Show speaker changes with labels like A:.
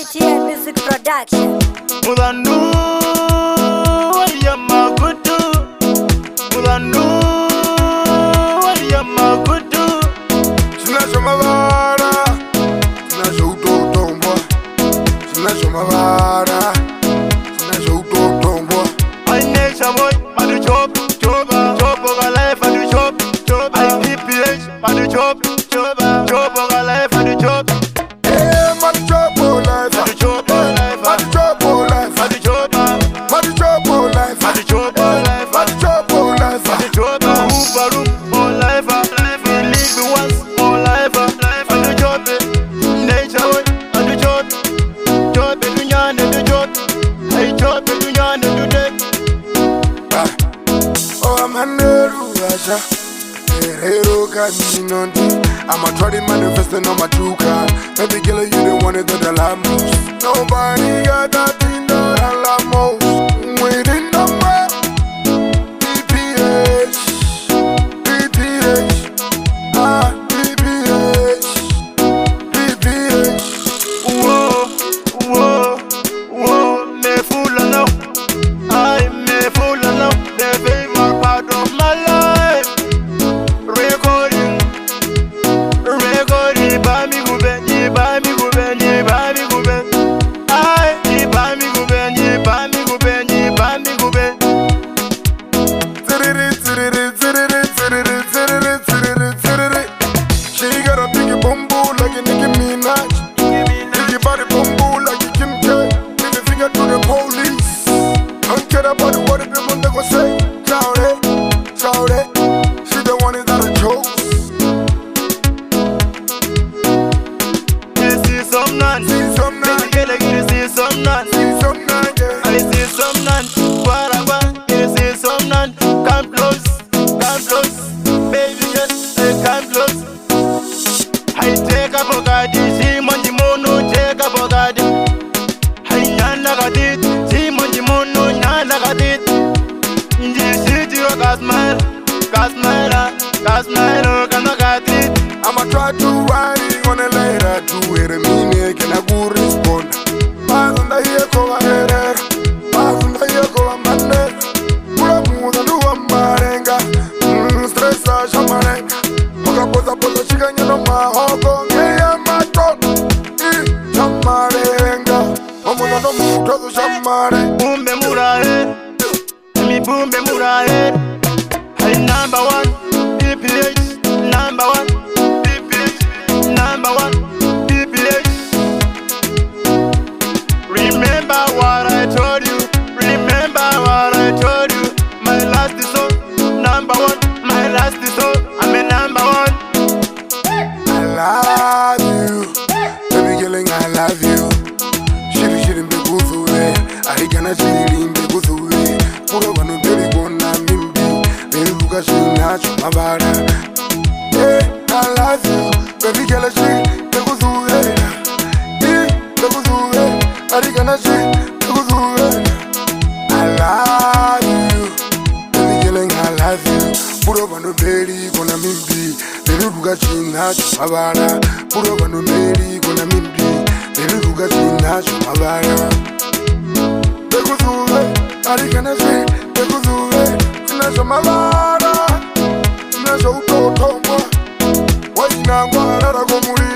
A: GTN Music Production.
B: Mudandu waliyama kudu. Mudandu waliyama kudu.
C: Sinasho mavara, sinasho utotombwa. Sinasho mavara, sinasho utotombwa.
B: I nature boy, I do chop, chop over life, I do chop. I DPH, I do chop, chop over life, I do chop.
C: Yeah, man, chop all life,
B: I do chop all life,
C: man, chop all life,
B: I do chop,
C: man, chop all life,
B: I do chop all life,
C: man, chop all life,
B: I do chop. Room all life, we live once, all life, I do chop. Nature boy, I do chop, dunya ne do chop. I chop dunya ne do dead.
C: Oh, man, Russia. Hero got me on I'm a trying manifesting on my true car. Baby girl, you the one that I love most. Nobody got that thing that I love most. Waiting no more. BPH, BPH, BPH, BPH.
B: Whoa, me full of love. I me full of love. The favorite part of my life. Recording, buy me go ben, buy me go ben, buy me go ben. I buy me go ben, buy me go ben, buy me go ben.
C: She got a big boom boom like a Nicki Minaj. Big body boom boom like a Kim K. Give a finger to the police. Don't care about what the people they gon' say. Shout it. She the one that I chose.
B: You see some none,
C: See some night,
B: you see some none.
C: see some night, yeah.
B: I see some none, whatever. You see some none. Come close, baby, just come close. I take a bogadi, see money mono, take a bogadi. I nyana gadit, see money mono, nyana gadit. This city got smile, cannot get it.
C: I'ma try to ride it on a later to where me can I go respond. Mazunda here go ahead, Mazunda here go a man. Pull up with a new marenga, stress a shaman. Poca chicken, you know my hog, yeah, my top. Shamarenga, I'm gonna move to the shamare.
B: Boombe murahe, mi boombe murahe. I number one, BPH, number one, BPH, number one, BPH. Remember what I told you, my last song, number one, my last song, I'm a number one.
C: I love you, baby girl, I love you. Shitty be good for it. I gonna shitty be good for it. Put up on the belly bone, I'm in bed. Baby, look at you, not my body. Yeah, I love you, baby girl, shit, be good for it. Yeah, be good for it. I gonna shit, be good for it. I love you, baby girl, I love you. Put up on the belly, gonna mean be. Baby, look at you, not my body. Put up on the belly, gonna mean be. Baby, look at you, not my body. Bego zure, ari kana se, bego zure, sinasho mavara, sinasho utotombwa, wainangwa rara komuri.